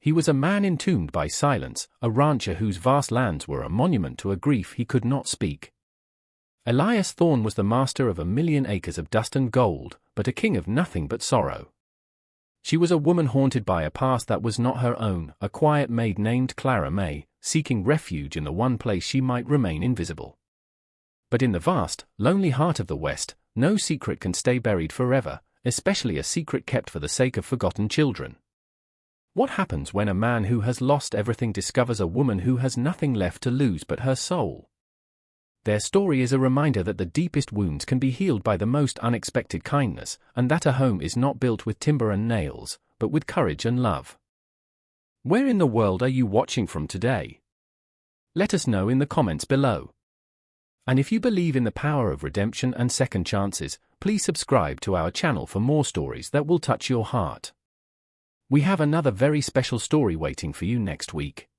He was a man entombed by silence, a rancher whose vast lands were a monument to a grief he could not speak. Elias Thorne was the master of 1,000,000 acres of dust and gold, but a king of nothing but sorrow. She was a woman haunted by a past that was not her own, a quiet maid named Clara May, seeking refuge in the one place she might remain invisible. But in the vast, lonely heart of the West, no secret can stay buried forever, especially a secret kept for the sake of forgotten children. What happens when a man who has lost everything discovers a woman who has nothing left to lose but her soul? Their story is a reminder that the deepest wounds can be healed by the most unexpected kindness, and that a home is not built with timber and nails, but with courage and love. Where in the world are you watching from today? Let us know in the comments below. And if you believe in the power of redemption and second chances, please subscribe to our channel for more stories that will touch your heart. We have another very special story waiting for you next week.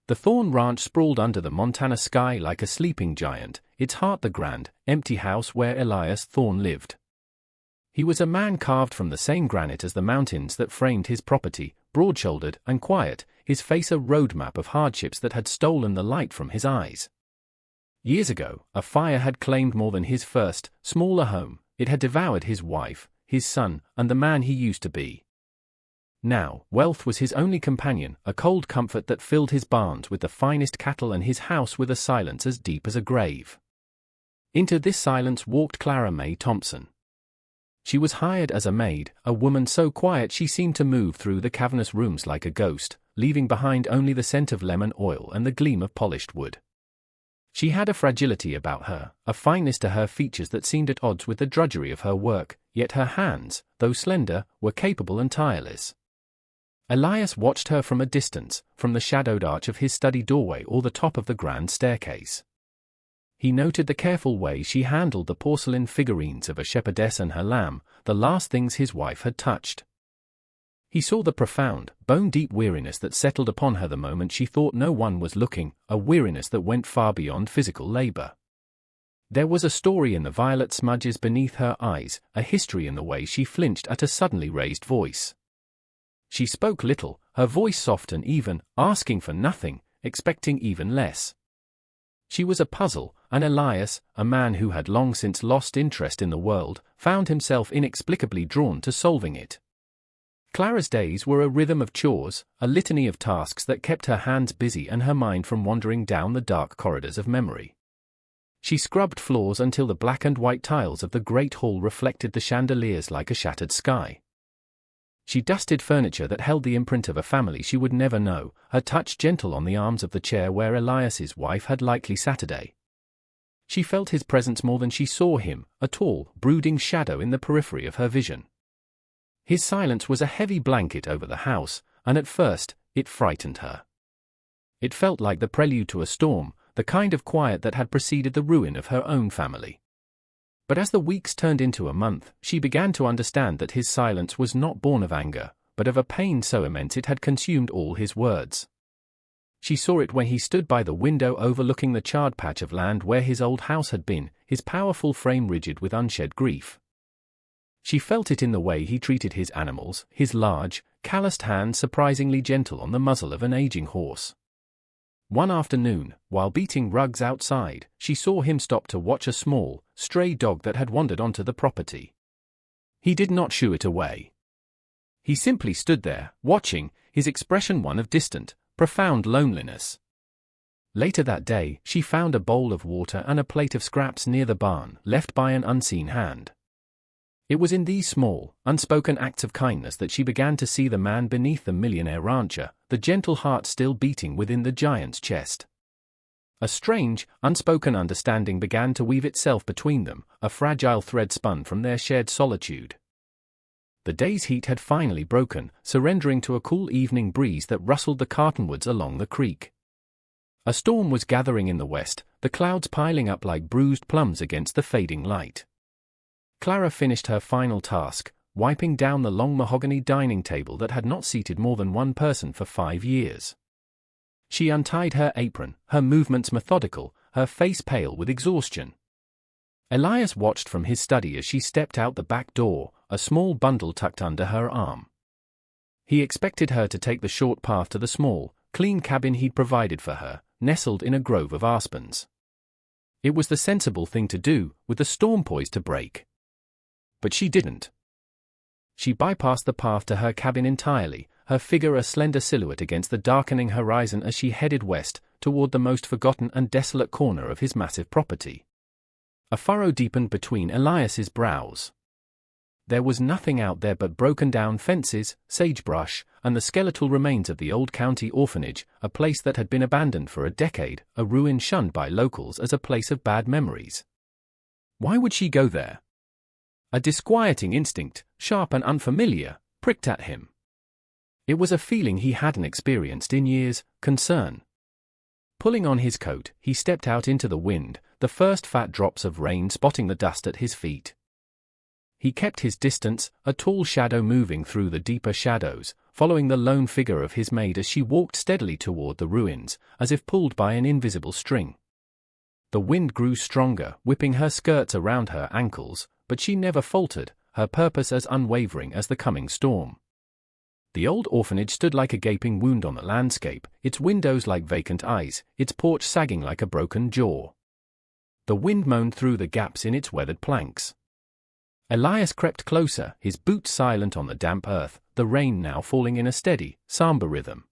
The Thorne Ranch sprawled under the Montana sky like a sleeping giant, its heart the grand, empty house where Elias Thorne lived. He was a man carved from the same granite as the mountains that framed his property, broad-shouldered and quiet, his face a roadmap of hardships that had stolen the light from his eyes. Years ago, a fire had claimed more than his first, smaller home. It had devoured his wife, his son, and the man he used to be. Now, wealth was his only companion, a cold comfort that filled his barns with the finest cattle and his house with a silence as deep as a grave. Into this silence walked Clara May Thompson. She was hired as a maid, a woman so quiet she seemed to move through the cavernous rooms like a ghost, leaving behind only the scent of lemon oil and the gleam of polished wood. She had a fragility about her, a fineness to her features that seemed at odds with the drudgery of her work, yet her hands, though slender, were capable and tireless. Elias watched her from a distance, from the shadowed arch of his study doorway or the top of the grand staircase. He noted the careful way she handled the porcelain figurines of a shepherdess and her lamb, the last things his wife had touched. He saw the profound, bone-deep weariness that settled upon her the moment she thought no one was looking, a weariness that went far beyond physical labor. There was a story in the violet smudges beneath her eyes, a history in the way she flinched at a suddenly raised voice. She spoke little, her voice soft and even, asking for nothing, expecting even less. She was a puzzle, and Elias, a man who had long since lost interest in the world, found himself inexplicably drawn to solving it. Clara's days were a rhythm of chores, a litany of tasks that kept her hands busy and her mind from wandering down the dark corridors of memory. She scrubbed floors until the black and white tiles of the great hall reflected the chandeliers like a shattered sky. She dusted furniture that held the imprint of a family she would never know, her touch gentle on the arms of the chair where Elias's wife had likely Saturday. She felt his presence more than she saw him, a tall, brooding shadow in the periphery of her vision. His silence was a heavy blanket over the house, and at first, it frightened her. It felt like the prelude to a storm, the kind of quiet that had preceded the ruin of her own family. But as the weeks turned into a month, she began to understand that his silence was not born of anger, but of a pain so immense it had consumed all his words. She saw it when he stood by the window overlooking the charred patch of land where his old house had been, his powerful frame rigid with unshed grief. She felt it in the way he treated his animals, his large, calloused hands surprisingly gentle on the muzzle of an aging horse. One afternoon, while beating rugs outside, she saw him stop to watch a small, stray dog that had wandered onto the property. He did not shoo it away. He simply stood there, watching, his expression one of distant, profound loneliness. Later that day, she found a bowl of water and a plate of scraps near the barn, left by an unseen hand. It was in these small, unspoken acts of kindness that she began to see the man beneath the millionaire rancher, the gentle heart still beating within the giant's chest. A strange, unspoken understanding began to weave itself between them, a fragile thread spun from their shared solitude. The day's heat had finally broken, surrendering to a cool evening breeze that rustled the cottonwoods along the creek. A storm was gathering in the west, the clouds piling up like bruised plums against the fading light. Clara finished her final task, wiping down the long mahogany dining table that had not seated more than one person for 5 years. She untied her apron, her movements methodical, her face pale with exhaustion. Elias watched from his study as she stepped out the back door, a small bundle tucked under her arm. He expected her to take the short path to the small, clean cabin he'd provided for her, nestled in a grove of aspens. It was the sensible thing to do, with the storm poised to break. But she didn't. She bypassed the path to her cabin entirely, her figure a slender silhouette against the darkening horizon as she headed west, toward the most forgotten and desolate corner of his massive property. A furrow deepened between Elias's brows. There was nothing out there but broken-down fences, sagebrush, and the skeletal remains of the old county orphanage, a place that had been abandoned for a decade, a ruin shunned by locals as a place of bad memories. Why would she go there? A disquieting instinct, sharp and unfamiliar, pricked at him. It was a feeling he hadn't experienced in years, concern. Pulling on his coat, he stepped out into the wind, the first fat drops of rain spotting the dust at his feet. He kept his distance, a tall shadow moving through the deeper shadows, following the lone figure of his maid as she walked steadily toward the ruins, as if pulled by an invisible string. The wind grew stronger, whipping her skirts around her ankles, but she never faltered, her purpose as unwavering as the coming storm. The old orphanage stood like a gaping wound on the landscape, its windows like vacant eyes, its porch sagging like a broken jaw. The wind moaned through the gaps in its weathered planks. Elias crept closer, his boots silent on the damp earth, the rain now falling in a steady, somber rhythm.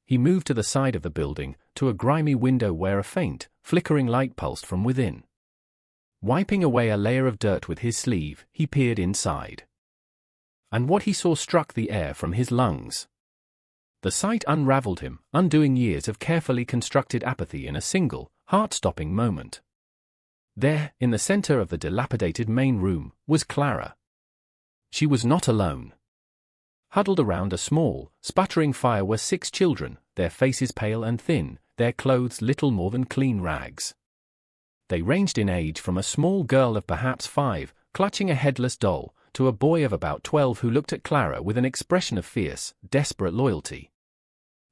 He moved to the side of the building, to a grimy window where a faint, flickering light pulsed from within. Wiping away a layer of dirt with his sleeve, he peered inside. And what he saw struck the air from his lungs. The sight unraveled him, undoing years of carefully constructed apathy in a single, heart-stopping moment. There, in the center of the dilapidated main room, was Clara. She was not alone. Huddled around a small, sputtering fire were 6 children, their faces pale and thin, their clothes little more than clean rags. They ranged in age from a small girl of perhaps 5, clutching a headless doll, to a boy of about 12 who looked at Clara with an expression of fierce, desperate loyalty.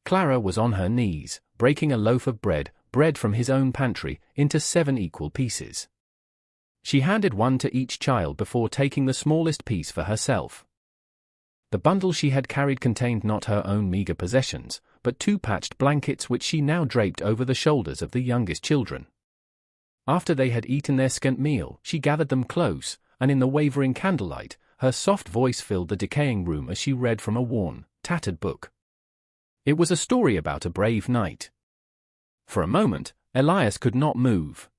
Clara was on her knees, breaking a loaf of bread from his own pantry, into 7 equal pieces. She handed one to each child before taking the smallest piece for herself. The bundle she had carried contained not her own meager possessions, but 2 patched blankets which she now draped over the shoulders of the youngest children. After they had eaten their scant meal, she gathered them close, and in the wavering candlelight, her soft voice filled the decaying room as she read from a worn, tattered book. It was a story about a brave knight. For a moment, Elias could not move.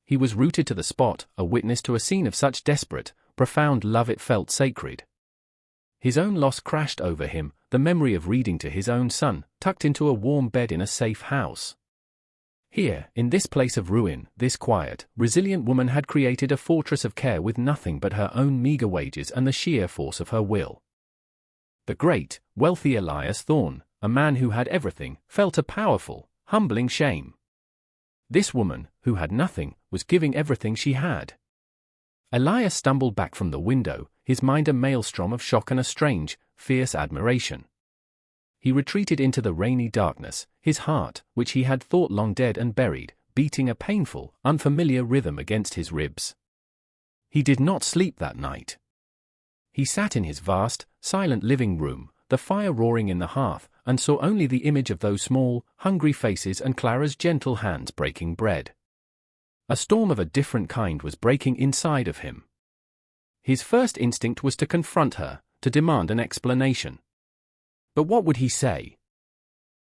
He was rooted to the spot, a witness to a scene of such desperate, profound love it felt sacred. His own loss crashed over him, the memory of reading to his own son, tucked into a warm bed in a safe house. Here, in this place of ruin, this quiet, resilient woman had created a fortress of care with nothing but her own meager wages and the sheer force of her will. The great, wealthy Elias Thorne, a man who had everything, felt a powerful, humbling shame. This woman, who had nothing, was giving everything she had. Elias stumbled back from the window, his mind a maelstrom of shock and a strange, fierce admiration. He retreated into the rainy darkness, his heart, which he had thought long dead and buried, beating a painful, unfamiliar rhythm against his ribs. He did not sleep that night. He sat in his vast, silent living room, the fire roaring in the hearth, and saw only the image of those small, hungry faces and Clara's gentle hands breaking bread. A storm of a different kind was breaking inside of him. His first instinct was to confront her, to demand an explanation. But what would he say?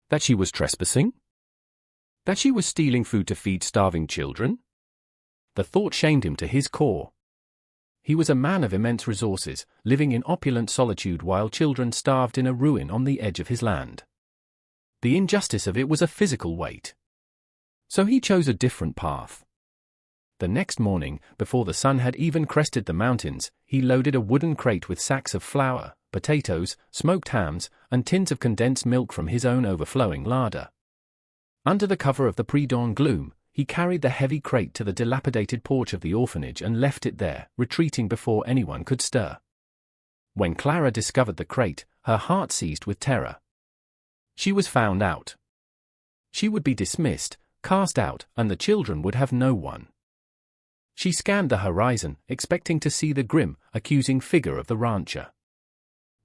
That she was trespassing? That she was stealing food to feed starving children? The thought shamed him to his core. He was a man of immense resources, living in opulent solitude while children starved in a ruin on the edge of his land. The injustice of it was a physical weight. So he chose a different path. The next morning, before the sun had even crested the mountains, he loaded a wooden crate with sacks of flour, potatoes, smoked hams, and tins of condensed milk from his own overflowing larder. Under the cover of the pre-dawn gloom, he carried the heavy crate to the dilapidated porch of the orphanage and left it there, retreating before anyone could stir. When Clara discovered the crate, her heart seized with terror. She was found out. She would be dismissed, cast out, and the children would have no one. She scanned the horizon, expecting to see the grim, accusing figure of the rancher.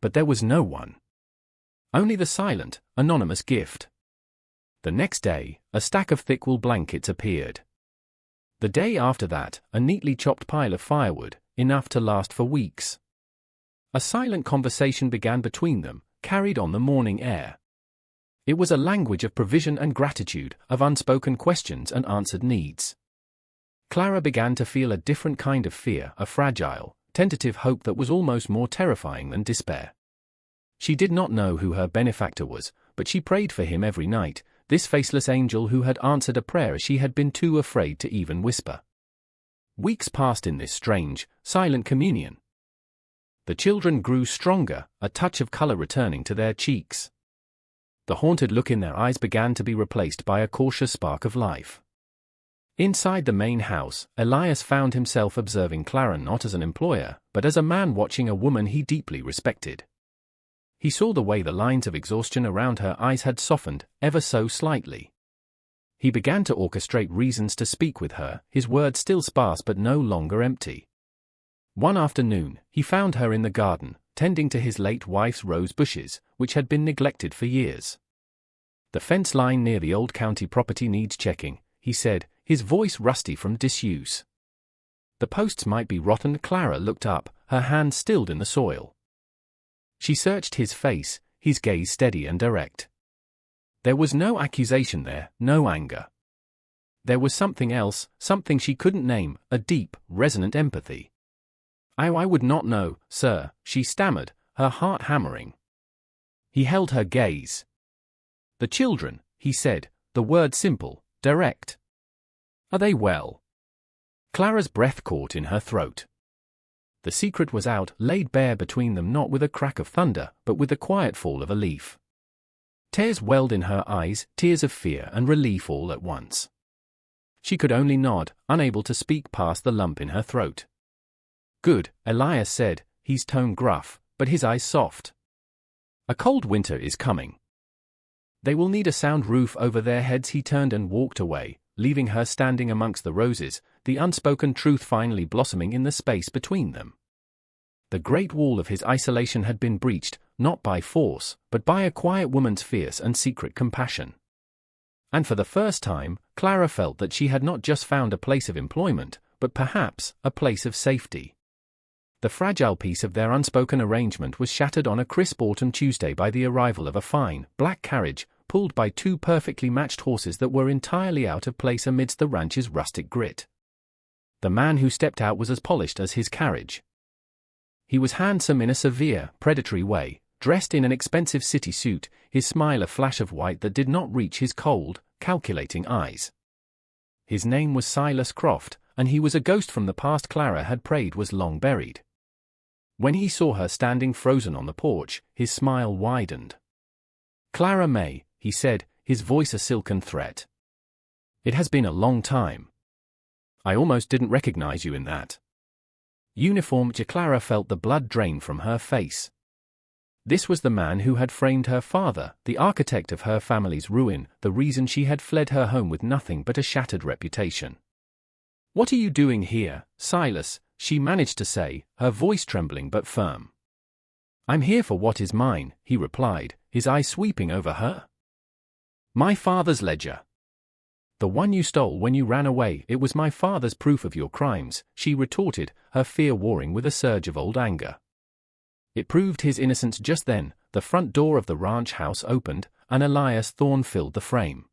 But there was no one. Only the silent, anonymous gift. The next day, a stack of thick wool blankets appeared. The day after that, a neatly chopped pile of firewood, enough to last for weeks. A silent conversation began between them, carried on the morning air. It was a language of provision and gratitude, of unspoken questions and answered needs. Clara began to feel a different kind of fear, a fragile, tentative hope that was almost more terrifying than despair. She did not know who her benefactor was, but she prayed for him every night, this faceless angel who had answered a prayer she had been too afraid to even whisper. Weeks passed in this strange, silent communion. The children grew stronger, a touch of color returning to their cheeks. The haunted look in their eyes began to be replaced by a cautious spark of life. Inside the main house, Elias found himself observing Clara not as an employer, but as a man watching a woman he deeply respected. He saw the way the lines of exhaustion around her eyes had softened, ever so slightly. He began to orchestrate reasons to speak with her, his words still sparse but no longer empty. One afternoon, he found her in the garden, tending to his late wife's rose bushes, which had been neglected for years. "The fence line near the old county property needs checking," he said, his voice rusty from disuse. "The posts might be rotten." Clara looked up, her hand stilled in the soil. She searched his face, his gaze steady and direct. There was no accusation there, no anger. There was something else, something she couldn't name, a deep, resonant empathy. I would not know, sir," she stammered, her heart hammering. He held her gaze. "The children," he said, the word simple, direct. "Are they well?" Clara's breath caught in her throat. The secret was out, laid bare between them, not with a crack of thunder, but with the quiet fall of a leaf. Tears welled in her eyes, tears of fear and relief all at once. She could only nod, unable to speak past the lump in her throat. "Good," Elias said, his tone gruff, but his eyes soft. "A cold winter is coming. They will need a sound roof over their heads." He turned and walked away, leaving her standing amongst the roses, the unspoken truth finally blossoming in the space between them. The great wall of his isolation had been breached, not by force, but by a quiet woman's fierce and secret compassion. And for the first time, Clara felt that she had not just found a place of employment, but perhaps a place of safety. The fragile peace of their unspoken arrangement was shattered on a crisp autumn Tuesday by the arrival of a fine, black carriage, pulled by two perfectly matched horses that were entirely out of place amidst the ranch's rustic grit. The man who stepped out was as polished as his carriage. He was handsome in a severe, predatory way, dressed in an expensive city suit, his smile a flash of white that did not reach his cold, calculating eyes. His name was Silas Croft, and he was a ghost from the past Clara had prayed was long buried. When he saw her standing frozen on the porch, his smile widened. "Clara May," he said, his voice a silken threat. "It has been a long time. I almost didn't recognize you in that uniform." Clara felt the blood drain from her face. This was the man who had framed her father, the architect of her family's ruin, the reason she had fled her home with nothing but a shattered reputation. "What are you doing here, Silas?" she managed to say, her voice trembling but firm. "I'm here for what is mine," he replied, his eyes sweeping over her. "My father's ledger. The one you stole when you ran away. It was my father's proof of your crimes," she retorted, her fear warring with a surge of old anger. It proved his innocence just then. The front door of the ranch house opened, and Elias Thorne filled the frame.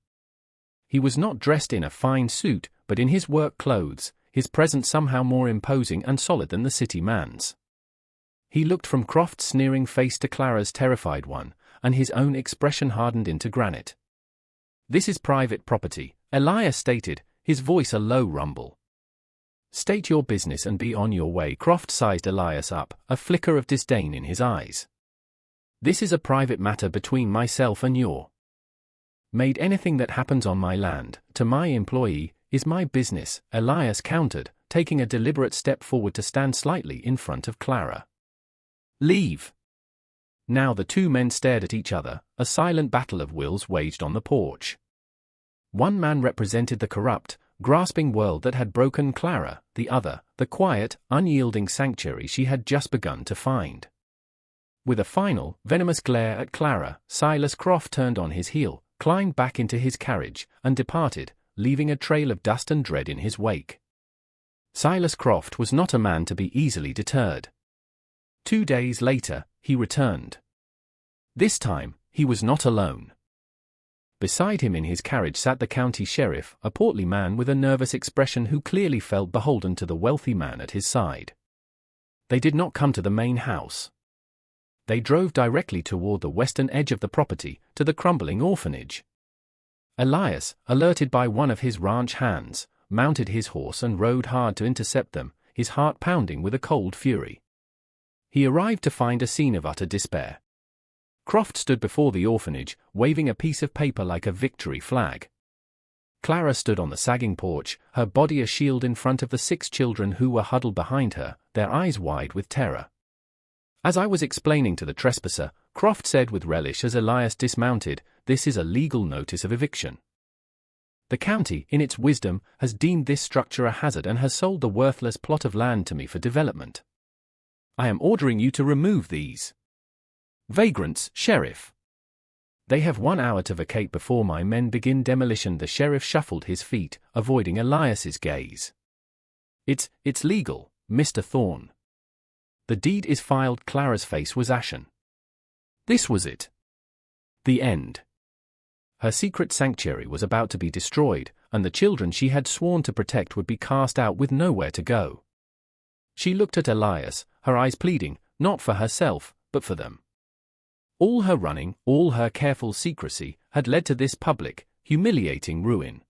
He was not dressed in a fine suit, but in his work clothes, his presence somehow more imposing and solid than the city man's. He looked from Croft's sneering face to Clara's terrified one, and his own expression hardened into granite. "This is private property," Elias stated, his voice a low rumble. "State your business and be on your way." Croft sized Elias up, a flicker of disdain in his eyes. "This is a private matter between myself and your Maid. Anything that happens on my land, to my employee, is my business," Elias countered, taking a deliberate step forward to stand slightly in front of Clara. "Leave." Now the two men stared at each other, a silent battle of wills waged on the porch. One man represented the corrupt, grasping world that had broken Clara, the other, the quiet, unyielding sanctuary she had just begun to find. With a final, venomous glare at Clara, Silas Croft turned on his heel, climbed back into his carriage, and departed, leaving a trail of dust and dread in his wake. Silas Croft was not a man to be easily deterred. 2 days later, he returned. This time, he was not alone. Beside him in his carriage sat the county sheriff, a portly man with a nervous expression who clearly felt beholden to the wealthy man at his side. They did not come to the main house. They drove directly toward the western edge of the property, to the crumbling orphanage. Elias, alerted by one of his ranch hands, mounted his horse and rode hard to intercept them, his heart pounding with a cold fury. He arrived to find a scene of utter despair. Croft stood before the orphanage, waving a piece of paper like a victory flag. Clara stood on the sagging porch, her body a shield in front of the 6 children who were huddled behind her, their eyes wide with terror. As I was explaining to the trespasser, Croft said with relish as Elias dismounted, "This is a legal notice of eviction. The county, in its wisdom, has deemed this structure a hazard and has sold the worthless plot of land to me for development. I am ordering you to remove these vagrants, Sheriff. They have 1 hour to vacate before my men begin demolition." The sheriff shuffled his feet, avoiding Elias's gaze. It's legal, Mr. Thorne. The deed is filed." Clara's face was ashen. This was it. The end. Her secret sanctuary was about to be destroyed, and the children she had sworn to protect would be cast out with nowhere to go. She looked at Elias, her eyes pleading, not for herself, but for them. All her running, all her careful secrecy, had led to this public, humiliating ruin.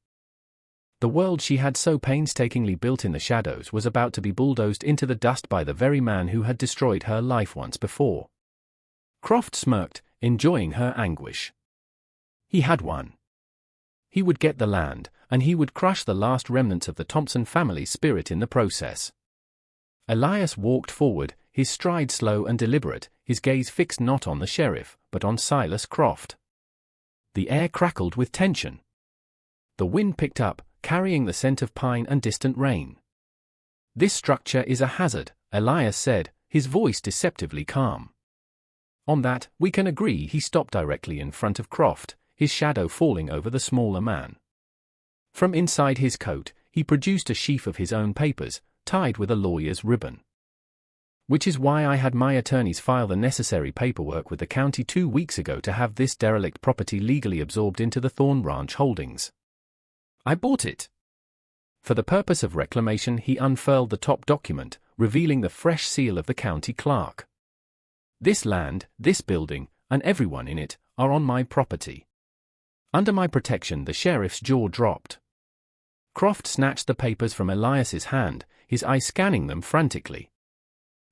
The world she had so painstakingly built in the shadows was about to be bulldozed into the dust by the very man who had destroyed her life once before. Croft smirked, enjoying her anguish. He had won. He would get the land, and he would crush the last remnants of the Thompson family's spirit in the process. Elias walked forward, his stride slow and deliberate, his gaze fixed not on the sheriff, but on Silas Croft. The air crackled with tension. The wind picked up, carrying the scent of pine and distant rain. "This structure is a hazard," Elias said, his voice deceptively calm. "On that, we can agree." He stopped directly in front of Croft, his shadow falling over the smaller man. From inside his coat, he produced a sheaf of his own papers, tied with a lawyer's ribbon. "Which is why I had my attorneys file the necessary paperwork with the county 2 weeks ago to have this derelict property legally absorbed into the Thorne Ranch holdings. I bought it." For the purpose of reclamation, he unfurled the top document, revealing the fresh seal of the county clerk. "This land, this building, and everyone in it, are on my property. Under my protection." The sheriff's jaw dropped. Croft snatched the papers from Elias's hand, his eyes scanning them frantically.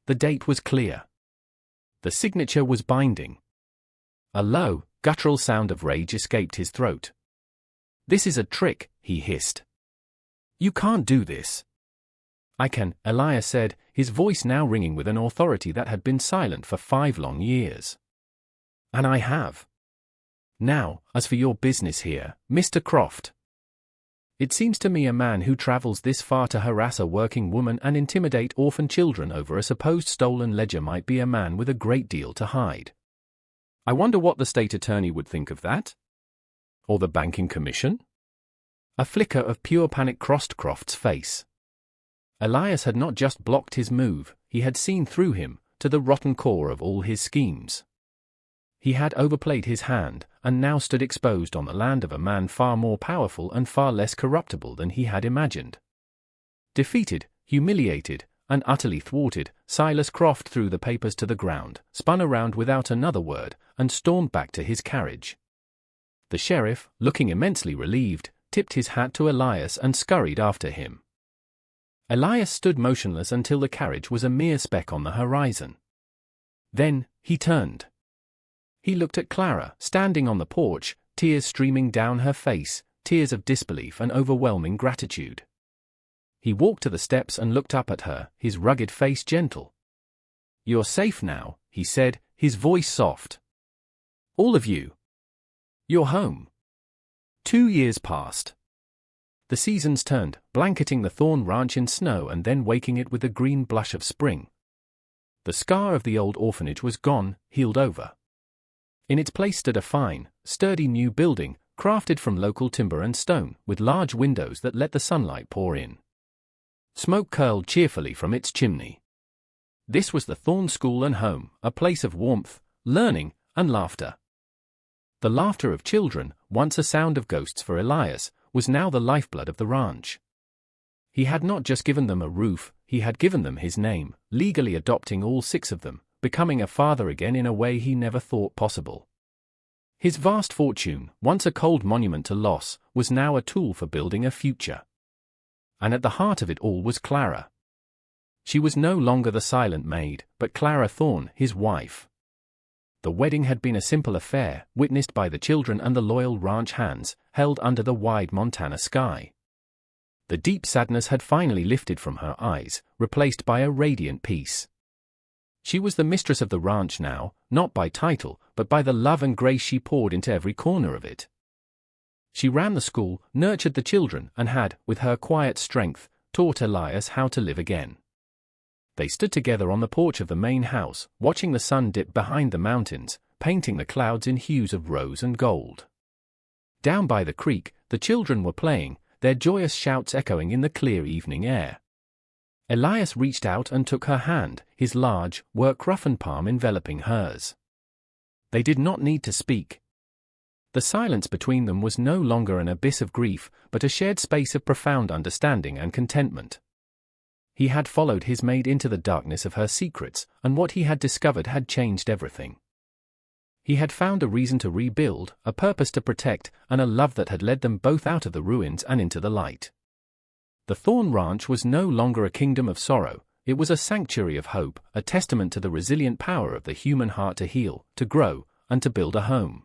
The date was clear. The signature was binding. A low, guttural sound of rage escaped his throat. "This is a trick," he hissed. "You can't do this." "I can," Elias said, his voice now ringing with an authority that had been silent for 5 long years. "And I have. Now, as for your business here, Mr. Croft. It seems to me a man who travels this far to harass a working woman and intimidate orphan children over a supposed stolen ledger might be a man with a great deal to hide. I wonder what the state attorney would think of that? Or the banking commission?" A flicker of pure panic crossed Croft's face. Elias had not just blocked his move, he had seen through him, to the rotten core of all his schemes. He had overplayed his hand, and now stood exposed on the land of a man far more powerful and far less corruptible than he had imagined. Defeated, humiliated, and utterly thwarted, Silas Croft threw the papers to the ground, spun around without another word, and stormed back to his carriage. The sheriff, looking immensely relieved, tipped his hat to Elias and scurried after him. Elias stood motionless until the carriage was a mere speck on the horizon. Then, he turned. He looked at Clara, standing on the porch, tears streaming down her face, tears of disbelief and overwhelming gratitude. He walked to the steps and looked up at her, his rugged face gentle. "You're safe now," he said, his voice soft. "All of you. You're home." 2 years passed. The seasons turned, blanketing the Thorne Ranch in snow and then waking it with the green blush of spring. The scar of the old orphanage was gone, healed over. In its place stood a fine, sturdy new building, crafted from local timber and stone, with large windows that let the sunlight pour in. Smoke curled cheerfully from its chimney. This was the Thorne School and Home, a place of warmth, learning, and laughter. The laughter of children, once a sound of ghosts for Elias, was now the lifeblood of the ranch. He had not just given them a roof, he had given them his name, legally adopting all 6 of them, becoming a father again in a way he never thought possible. His vast fortune, once a cold monument to loss, was now a tool for building a future. And at the heart of it all was Clara. She was no longer the silent maid, but Clara Thorne, his wife. The wedding had been a simple affair, witnessed by the children and the loyal ranch hands, held under the wide Montana sky. The deep sadness had finally lifted from her eyes, replaced by a radiant peace. She was the mistress of the ranch now, not by title, but by the love and grace she poured into every corner of it. She ran the school, nurtured the children, and had, with her quiet strength, taught Elias how to live again. They stood together on the porch of the main house, watching the sun dip behind the mountains, painting the clouds in hues of rose and gold. Down by the creek, the children were playing, their joyous shouts echoing in the clear evening air. Elias reached out and took her hand, his large, work-roughened palm enveloping hers. They did not need to speak. The silence between them was no longer an abyss of grief, but a shared space of profound understanding and contentment. He had followed his maid into the darkness of her secrets, and what he had discovered had changed everything. He had found a reason to rebuild, a purpose to protect, and a love that had led them both out of the ruins and into the light. The Thorne Ranch was no longer a kingdom of sorrow, it was a sanctuary of hope, a testament to the resilient power of the human heart to heal, to grow, and to build a home.